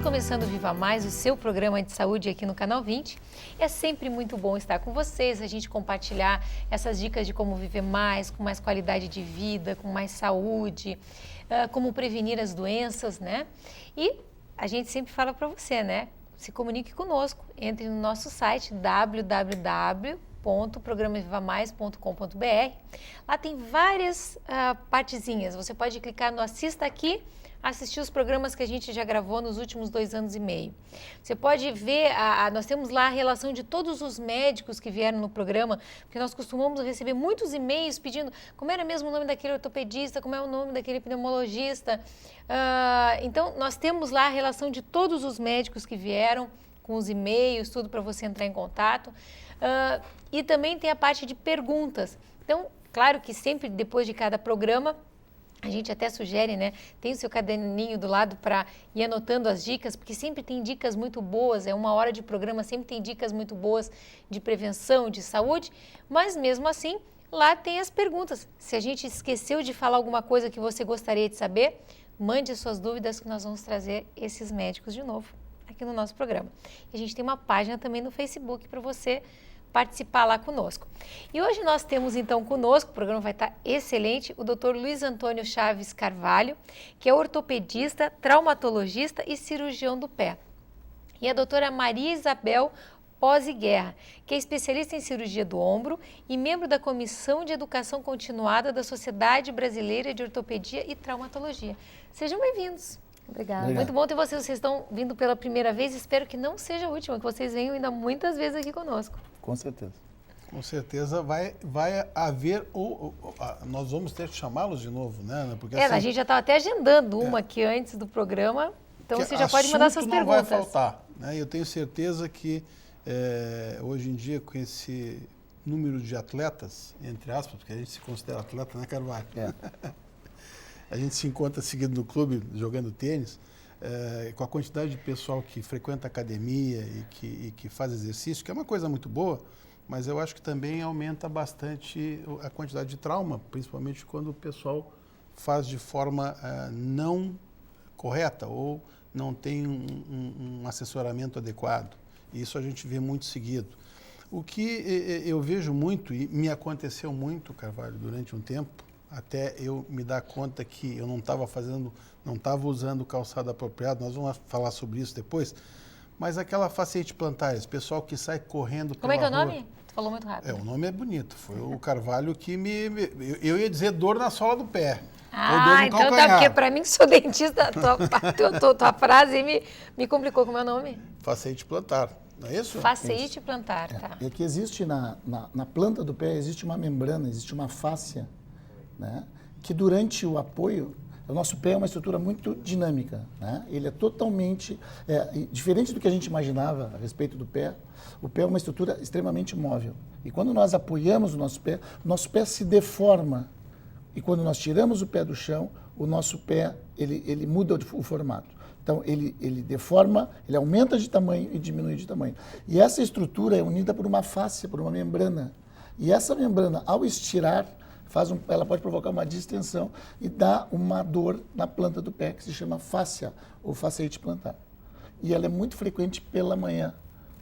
começando o Viva Mais, o seu programa de saúde aqui no Canal 20. É sempre muito bom estar com vocês, a gente compartilhar essas dicas de como viver mais, com mais qualidade de vida, com mais saúde, como prevenir as doenças, né? E a gente sempre fala para você, né? Se comunique conosco, entre no nosso site www.programavivamais.com.br. Lá tem várias partezinhas, você pode clicar no Assista Aqui, assistir os programas que a gente já gravou nos últimos 2 anos e meio. Você pode ver, nós temos lá a relação de todos os médicos que vieram no programa, porque nós costumamos receber muitos e-mails pedindo como era mesmo o nome daquele ortopedista, como é o nome daquele pneumologista. Então, nós temos lá a relação de todos os médicos que vieram, com os e-mails, tudo para você entrar em contato. E também tem a parte de perguntas. Então, claro que sempre depois de cada programa, a gente até sugere, né? Tem o seu caderninho do lado para ir anotando as dicas, porque sempre tem dicas muito boas, é 1 hora de programa, sempre tem dicas muito boas de prevenção, de saúde, mas mesmo assim, lá tem as perguntas. Se a gente esqueceu de falar alguma coisa que você gostaria de saber, mande suas dúvidas que nós vamos trazer esses médicos de novo aqui no nosso programa. E a gente tem uma página também no Facebook para você participar lá conosco. E hoje nós temos então conosco, o programa vai estar excelente, o Dr. Luiz Antônio Chaves Carvalho, que é ortopedista, traumatologista e cirurgião do pé. E a doutora Maria Isabel Pós-Guerra, que é especialista em cirurgia do ombro e membro da Comissão de Educação Continuada da Sociedade Brasileira de Ortopedia e Traumatologia. Sejam bem-vindos. Obrigada. Muito bom ter vocês. Vocês estão vindo pela primeira vez. Espero que não seja a última, que vocês venham ainda muitas vezes aqui conosco. Com certeza. Com certeza vai haver, nós vamos ter que chamá-los de novo, né? Porque, a gente já estava até agendando uma aqui antes do programa, então você já pode mandar suas perguntas. Não vai faltar, né? Eu tenho certeza que hoje em dia, com esse número de atletas, entre aspas, porque a gente se considera atleta, né, Carvalho? A gente se encontra seguido no clube, jogando tênis, com a quantidade de pessoal que frequenta a academia e que faz exercício, que é uma coisa muito boa, mas eu acho que também aumenta bastante a quantidade de trauma, principalmente quando o pessoal faz de forma não correta ou não tem um assessoramento adequado. Isso a gente vê muito seguido. O que eu vejo muito, e me aconteceu muito, Carvalho, durante um tempo, até eu me dar conta que eu não estava usando o calçado apropriado, nós vamos falar sobre isso depois, mas aquela facete plantar, esse pessoal que sai correndo pela rua. Como é que é o nome? Tu falou muito rápido. O nome é bonito, foi o Carvalho que eu ia dizer dor na sola do pé. Então tá, porque para mim que sou dentista, tua frase me complicou. Como é o nome? Facete plantar, não é isso? Facete plantar, tá. É que existe na planta do pé, existe uma membrana, existe uma fáscia, né? Que durante o apoio, o nosso pé é uma estrutura muito dinâmica, né? Ele é totalmente, diferente do que a gente imaginava a respeito do pé, o pé é uma estrutura extremamente móvel. E quando nós apoiamos o nosso pé se deforma. E quando nós tiramos o pé do chão, o nosso pé, ele muda o formato. Então, ele deforma, ele aumenta de tamanho e diminui de tamanho. E essa estrutura é unida por uma fáscia, por uma membrana. E essa membrana, ao estirar, ela pode provocar uma distensão e dá uma dor na planta do pé, que se chama fáscia, ou facete plantar. E ela é muito frequente pela manhã,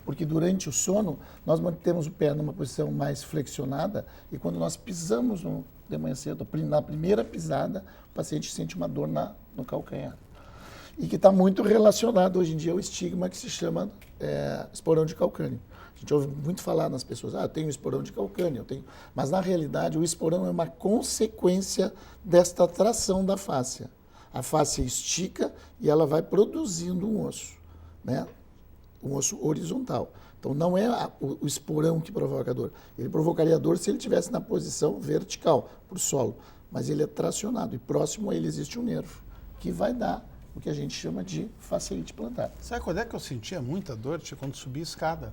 porque durante o sono, nós mantemos o pé numa posição mais flexionada e quando nós pisamos de manhã cedo, na primeira pisada, o paciente sente uma dor no calcanhar. E que está muito relacionado hoje em dia ao estigma que se chama esporão de calcânio. A gente ouve muito falar nas pessoas, eu tenho esporão de calcânio, mas na realidade o esporão é uma consequência desta tração da fáscia. A fáscia estica e ela vai produzindo um osso, né? Um osso horizontal. Então não é o esporão que provoca a dor. Ele provocaria a dor se ele estivesse na posição vertical, para o solo. Mas ele é tracionado e próximo a ele existe um nervo que vai dar o que a gente chama de facete plantar. Sabe quando é que eu sentia muita dor? Quando subia escada.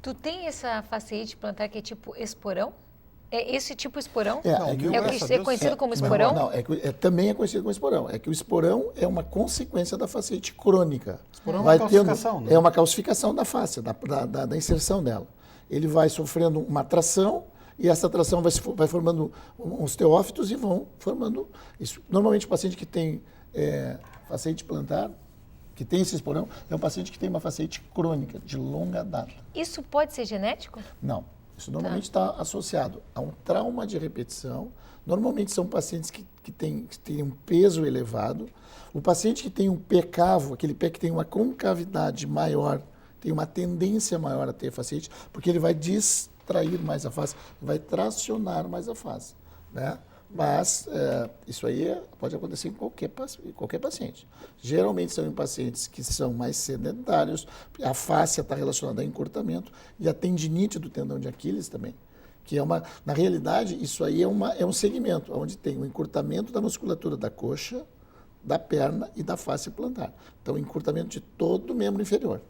Tu tem essa facete plantar que é tipo esporão? É esse tipo esporão? O que é conhecido como esporão? Não, também é conhecido como esporão. É que o esporão é uma consequência da facete crônica. Esporão é uma calcificação, né? É uma calcificação da face, da inserção dela. Ele vai sofrendo uma tração e essa tração vai formando uns teófitos e vão formando isso. Normalmente o paciente que tem facete plantar, que tem esse esporão, é um paciente que tem uma fasciite crônica, de longa data. Isso pode ser genético? Não. Isso normalmente está associado a um trauma de repetição. Normalmente são pacientes que têm um peso elevado. O paciente que tem um pé cavo, aquele pé que tem uma concavidade maior, tem uma tendência maior a ter fasciite, porque ele vai distrair mais a face, vai tracionar mais a face, né? Mas isso aí pode acontecer em qualquer paciente. Geralmente são em pacientes que são mais sedentários, a face está relacionada a encurtamento e a tendinite do tendão de Aquiles também, que na realidade, isso aí é um segmento onde tem o encurtamento da musculatura da coxa, da perna e da face plantar. Então, encurtamento de todo o membro inferior.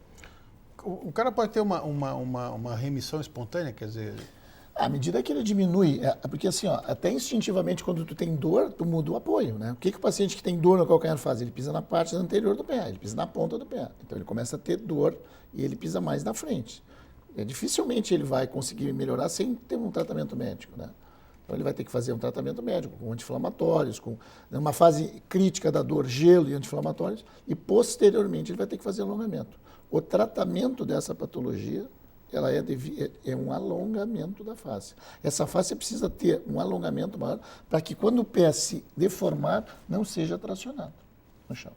O cara pode ter uma remissão espontânea, quer dizer... À medida que ele diminui, porque assim, até instintivamente, quando tu tem dor, tu muda o apoio, né? O que o paciente que tem dor no calcanhar faz? Ele pisa na parte anterior do pé, ele pisa na ponta do pé. Então, ele começa a ter dor e ele pisa mais na frente. Dificilmente ele vai conseguir melhorar sem ter um tratamento médico, né? Então, ele vai ter que fazer um tratamento médico com anti-inflamatórios, com uma fase crítica da dor, gelo e anti-inflamatórios, e posteriormente ele vai ter que fazer alongamento. O tratamento dessa patologia, ela é um alongamento da face. Essa face precisa ter um alongamento maior para que quando o pé se deformar, não seja tracionado no chão.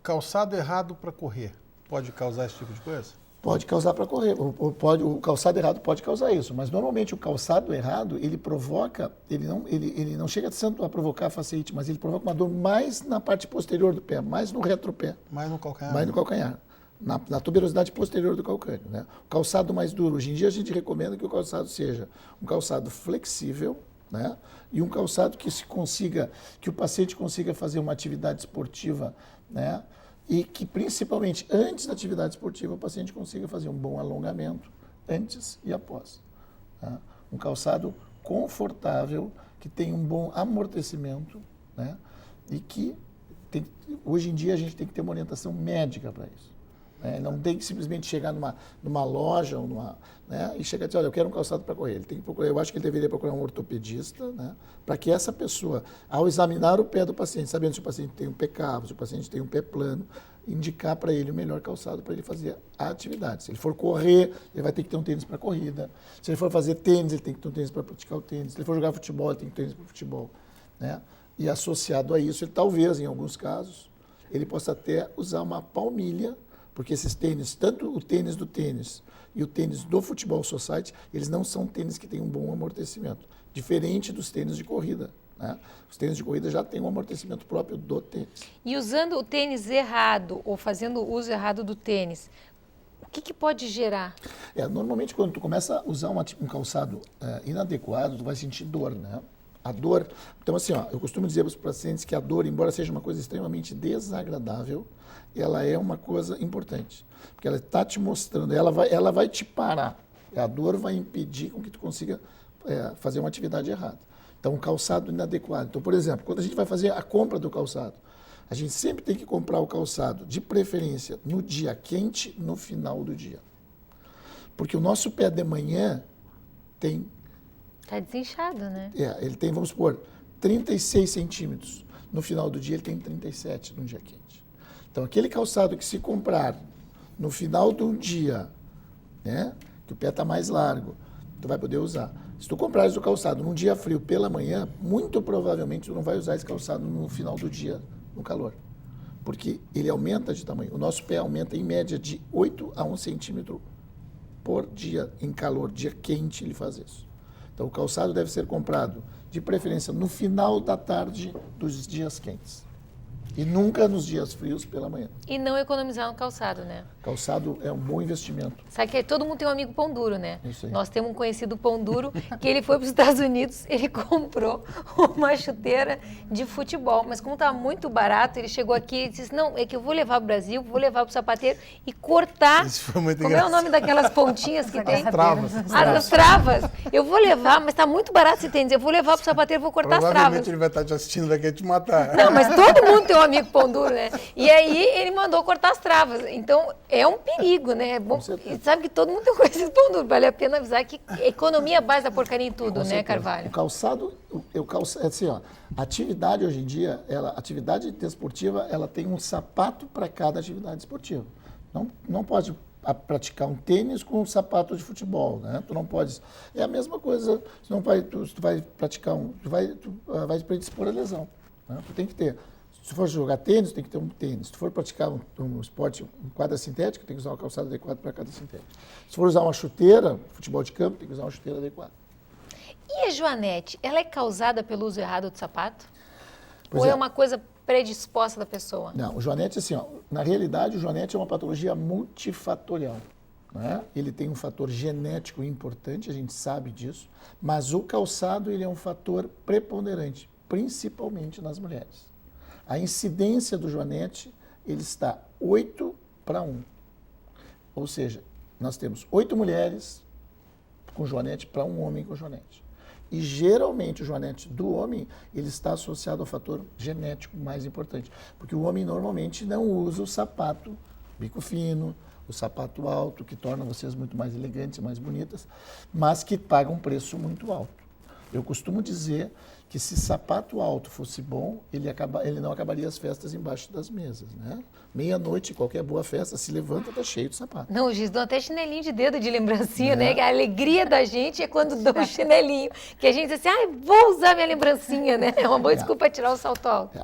Calçado errado para correr pode causar esse tipo de coisa? Pode causar para correr, o calçado errado pode causar isso, mas normalmente o calçado errado, ele provoca, ele não chega tanto a provocar a fasciite, mas ele provoca uma dor mais na parte posterior do pé, mais no retropé. Mais no calcanhar. Mais no calcanhar. Na tuberosidade posterior do calcâneo, né? O calçado mais duro, hoje em dia a gente recomenda que o calçado seja um calçado flexível, né? E um calçado que o paciente consiga fazer uma atividade esportiva, né? E que principalmente antes da atividade esportiva o paciente consiga fazer um bom alongamento antes e após. Tá? Um calçado confortável, que tem um bom amortecimento, né? E que hoje em dia a gente tem que ter uma orientação médica para isso. Não tem que simplesmente chegar numa loja ou né, e chegar e dizer, olha, eu quero um calçado para correr. Ele tem que procurar, eu acho que ele deveria procurar um ortopedista, né, para que essa pessoa, ao examinar o pé do paciente, sabendo se o paciente tem um pé cavo, se o paciente tem um pé plano, indicar para ele o melhor calçado para ele fazer a atividade. Se ele for correr, ele vai ter que ter um tênis para corrida. Se ele for fazer tênis, ele tem que ter um tênis para praticar o tênis. Se ele for jogar futebol, ele tem que ter um tênis para futebol. Né? E associado a isso, ele talvez, em alguns casos, ele possa até usar uma palmilha, porque esses tênis, tanto o tênis do tênis e o tênis do futebol society, eles não são tênis que têm um bom amortecimento, diferente dos tênis de corrida. Né? Os tênis de corrida já têm um amortecimento próprio do tênis. E usando o tênis errado ou fazendo o uso errado do tênis, o que pode gerar? Normalmente, quando tu começa a usar um calçado inadequado, tu vai sentir dor, né? A dor... Então, assim, eu costumo dizer para os pacientes que a dor, embora seja uma coisa extremamente desagradável, ela é uma coisa importante, porque ela está te mostrando, ela vai te parar. A dor vai impedir com que tu consiga fazer uma atividade errada. Então, um calçado inadequado. Então, por exemplo, quando a gente vai fazer a compra do calçado, a gente sempre tem que comprar o calçado, de preferência, no dia quente, no final do dia. Porque o nosso pé de manhã tem... Está desinchado, né? Ele tem, vamos supor, 36 centímetros. No final do dia, ele tem 37 no dia quente. Então, aquele calçado que se comprar no final do dia, né, que o pé está mais largo, tu vai poder usar. Se tu comprares o calçado num dia frio pela manhã, muito provavelmente tu não vai usar esse calçado no final do dia, no calor. Porque ele aumenta de tamanho. O nosso pé aumenta em média de 8 a 1 centímetro por dia em calor. Dia quente ele faz isso. Então, o calçado deve ser comprado, de preferência, no final da tarde dos dias quentes. E nunca nos dias frios pela manhã. E não economizar no calçado, né? Calçado é um bom investimento. Sabe que todo mundo tem um amigo pão duro, né? Isso aí. Nós temos um conhecido pão duro que ele foi para os Estados Unidos, ele comprou uma chuteira de futebol, mas como estava muito barato, ele chegou aqui e disse, não, é que eu vou levar para o Brasil, vou levar para o sapateiro e cortar. Isso foi muito como engraçado. é o nome daquelas pontinhas que tem? As travas. As travas. Eu vou levar, mas está muito barato esse tênis, eu vou levar para o sapateiro, vou cortar as travas. Provavelmente ele vai estar te assistindo, vai querer te matar. Não, mas todo mundo tem um amigo pão duro, né? E aí ele mandou cortar as travas. Então é um perigo, né? É bom, e sabe que todo mundo tem conhecido pão duro. Vale a pena avisar que economia é a base da porcaria em tudo, né, Carvalho? O calçado, assim, ó, a atividade hoje em dia, atividade desportiva, ela tem um sapato para cada atividade esportiva. Não pode praticar um tênis com um sapato de futebol, né? Tu não pode. É a mesma coisa. Tu vai praticar tu vai predispor a lesão. Né? Tu tem que ter. Se tu for jogar tênis, tem que ter um tênis. Se tu for praticar um esporte, um quadra sintética, tem que usar uma calçada adequada para cada sintética. Se for usar uma chuteira, futebol de campo, tem que usar uma chuteira adequada. E a joanete, ela é causada pelo uso errado do sapato? Pois Ou é uma coisa predisposta da pessoa? Não, o joanete, assim, ó, na realidade, o joanete é uma patologia multifatorial. Né? Ele tem um fator genético importante, a gente sabe disso, mas o calçado ele é um fator preponderante, principalmente nas mulheres. A incidência do joanete ele está 8:1. Ou seja, nós temos 8 mulheres com joanete para um homem com joanete. E geralmente o joanete do homem ele está associado ao fator genético mais importante, porque o homem normalmente não usa o sapato bico fino, o sapato alto, que torna vocês muito mais elegantes e mais bonitas, mas que paga um preço muito alto. Eu costumo dizer que se sapato alto fosse bom, ele não acabaria as festas embaixo das mesas, né? Meia-noite, qualquer boa festa, se levanta, tá cheio de sapato. Não, o Giz, dão até chinelinho de dedo de lembrancinha, né? Que a alegria da gente é quando dão um chinelinho. Que a gente diz assim, vou usar minha lembrancinha, né? É uma boa desculpa para tirar o salto alto.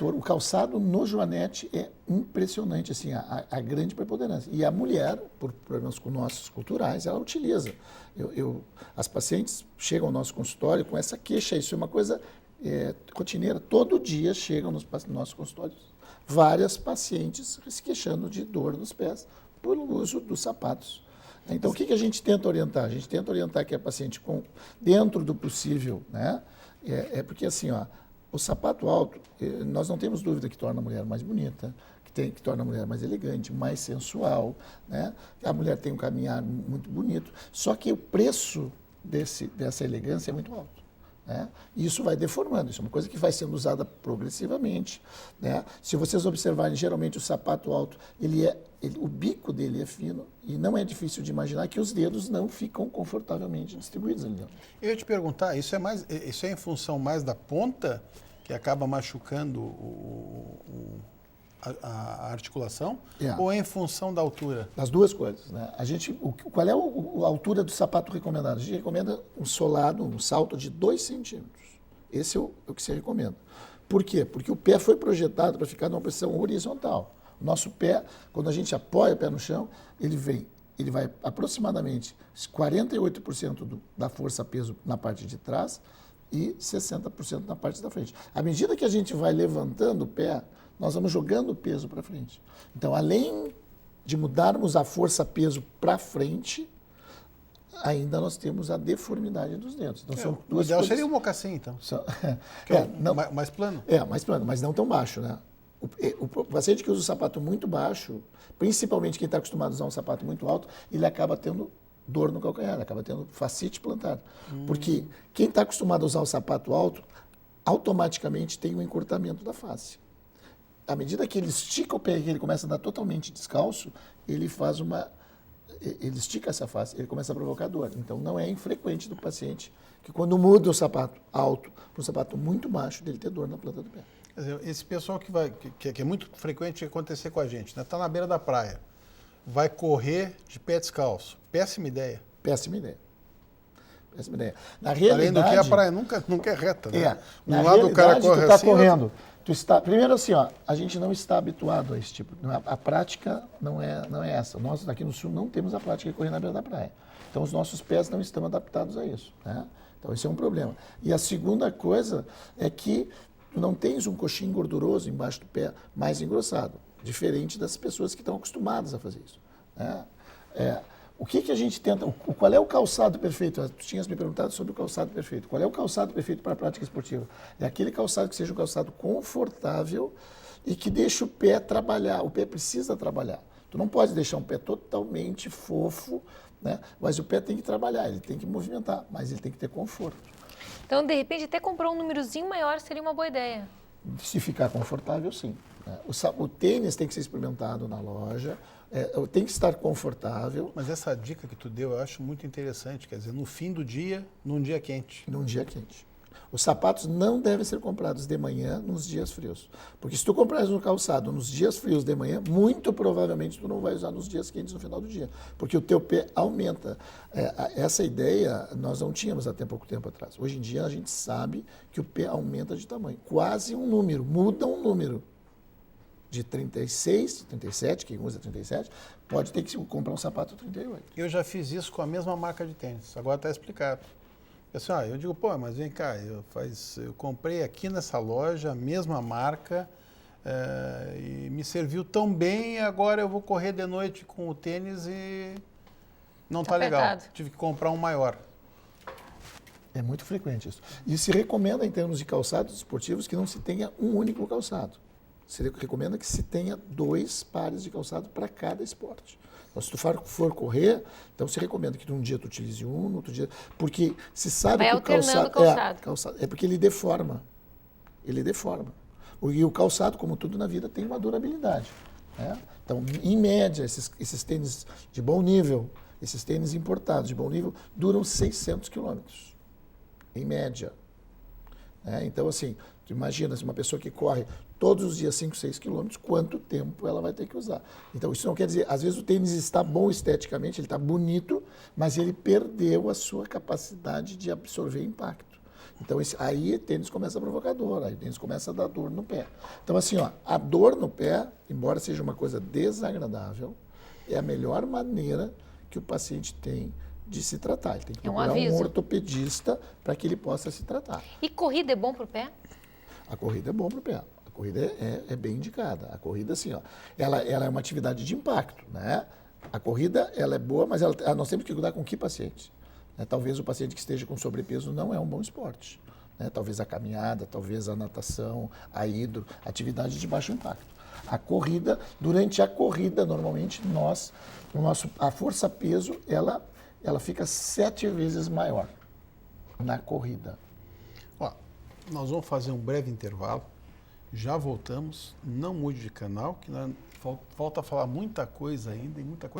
O calçado no joanete é impressionante, assim, a grande preponderância. E a mulher, por problemas com nossos culturais, ela utiliza. As pacientes chegam ao nosso consultório com essa queixa, isso é uma coisa rotineira. Todo dia chegam nos nossos consultórios várias pacientes se queixando de dor nos pés por uso dos sapatos. Então, o que a gente tenta orientar? A gente tenta orientar que a paciente, dentro do possível, né? Porque assim, ó, o sapato alto, nós não temos dúvida que torna a mulher mais bonita, que torna a mulher mais elegante, mais sensual, né? A mulher tem um caminhar muito bonito, só que o preço dessa elegância é muito alto. Né? E isso vai deformando, isso é uma coisa que vai sendo usada progressivamente. Né? Se vocês observarem, geralmente o sapato alto, o bico dele é fino e não é difícil de imaginar que os dedos não ficam confortavelmente distribuídos ali dentro. Eu ia te perguntar, isso é em função mais da ponta, que acaba machucando a articulação, ou é em função da altura? Das duas coisas. Né? Qual é a altura do sapato recomendado? A gente recomenda um solado, um salto de 2 centímetros. Esse é o que se recomenda. Por quê? Porque o pé foi projetado para ficar numa posição horizontal. O nosso pé, quando a gente apoia o pé no chão, ele vai aproximadamente 48% da força-peso na parte de trás e 60% na parte da frente. À medida que a gente vai levantando o pé, nós vamos jogando o peso para frente. Então, além de mudarmos a força-peso para frente, ainda nós temos a deformidade dos dedos. Então, são duas o ideal coisas. seria um mocassim, então. Mais plano? Mais plano, mas não tão baixo, né? O paciente que usa um sapato muito baixo, principalmente quem está acostumado a usar um sapato muito alto, ele acaba tendo dor no calcanhar, acaba tendo fascite plantar. Porque quem está acostumado a usar o sapato alto, automaticamente tem um encurtamento da face. À medida que ele estica o pé e ele começa a andar totalmente descalço, ele estica essa face, ele começa a provocar dor. Então, não é infrequente do paciente que quando muda o sapato alto para um sapato muito baixo, dele ter dor na planta do pé. Quer dizer, esse pessoal que é muito frequente acontecer com a gente, né? Está na beira da praia, vai correr de pé descalço. Péssima ideia. Péssima ideia. Péssima ideia. Na realidade, além do que a praia nunca é reta, né? Na lado o cara corre tu tá assim, correndo. Primeiro assim, ó, a gente não está habituado a esse tipo. A prática não é essa. Nós aqui no Sul não temos a prática de correr na beira da praia. Então os nossos pés não estão adaptados a isso. Né? Então esse é um problema. E a segunda coisa é que tu não tens um coxim gorduroso embaixo do pé mais engrossado, diferente das pessoas que estão acostumadas a fazer isso. Né? O que a gente tenta, qual é o calçado perfeito? Tu tinhas me perguntado sobre o calçado perfeito. Qual é o calçado perfeito para a prática esportiva? É aquele calçado que seja um calçado confortável e que deixe o pé trabalhar. O pé precisa trabalhar. Tu não pode deixar um pé totalmente fofo, né? Mas o pé tem que trabalhar, ele tem que movimentar, mas ele tem que ter conforto. Então, de repente, até comprar um númerozinho maior seria uma boa ideia. Se ficar confortável, sim. Né? O tênis tem que ser experimentado na loja, tem que estar confortável. Mas essa dica que tu deu eu acho muito interessante, quer dizer, no fim do dia, num dia quente. Num dia quente. Os sapatos não devem ser comprados de manhã nos dias frios. Porque se tu comprares no calçado nos dias frios de manhã, muito provavelmente tu não vai usar nos dias quentes no final do dia. Porque o teu pé aumenta. Essa ideia nós não tínhamos até pouco tempo atrás. Hoje em dia a gente sabe que o pé aumenta de tamanho. Quase um número, muda um número. De 36, 37, quem usa 37, pode ter que comprar um sapato 38. Eu já fiz isso com a mesma marca de tênis, agora está explicado. Assim, eu digo, pô, mas vem cá, eu comprei aqui nessa loja a mesma marca e me serviu tão bem, agora eu vou correr de noite com o tênis e não está legal. Tive que comprar um maior. É muito frequente isso. E se recomenda, em termos de calçados esportivos, que não se tenha um único calçado. Se recomenda que se tenha 2 pares de calçado para cada esporte. Então, se tu for correr, então se recomenda que num dia tu utilize um, no outro dia... Porque se sabe que o calçado... É porque ele deforma. Ele deforma. E o calçado, como tudo na vida, tem uma durabilidade. Né? Então, em média, esses tênis de bom nível, esses tênis importados de bom nível, duram 600 quilômetros. Em média. Então, assim, tu imagina, se uma pessoa que corre todos os dias 5, 6 quilômetros, quanto tempo ela vai ter que usar. Então, isso não quer dizer, às vezes o tênis está bom esteticamente, ele está bonito, mas ele perdeu a sua capacidade de absorver impacto. Então, aí o tênis começa a provocar dor, aí o tênis começa a dar dor no pé. Então, assim, a dor no pé, embora seja uma coisa desagradável, é a melhor maneira que o paciente tem de se tratar. Ele tem que procurar um ortopedista para que ele possa se tratar. E corrida é bom para o pé? A corrida é bom para o pé. A corrida é bem indicada. A corrida, assim, ela é uma atividade de impacto, né? A corrida, ela é boa, mas nós temos que cuidar com que paciente? Talvez o paciente que esteja com sobrepeso não é um bom esporte. Né? Talvez a caminhada, talvez a natação, a hidro, atividade de baixo impacto. A corrida, durante a corrida, normalmente, a força-peso, ela fica 7 vezes maior na corrida. Nós vamos fazer um breve intervalo, já voltamos, não mude de canal, que falta falar muita coisa ainda e muita coisa.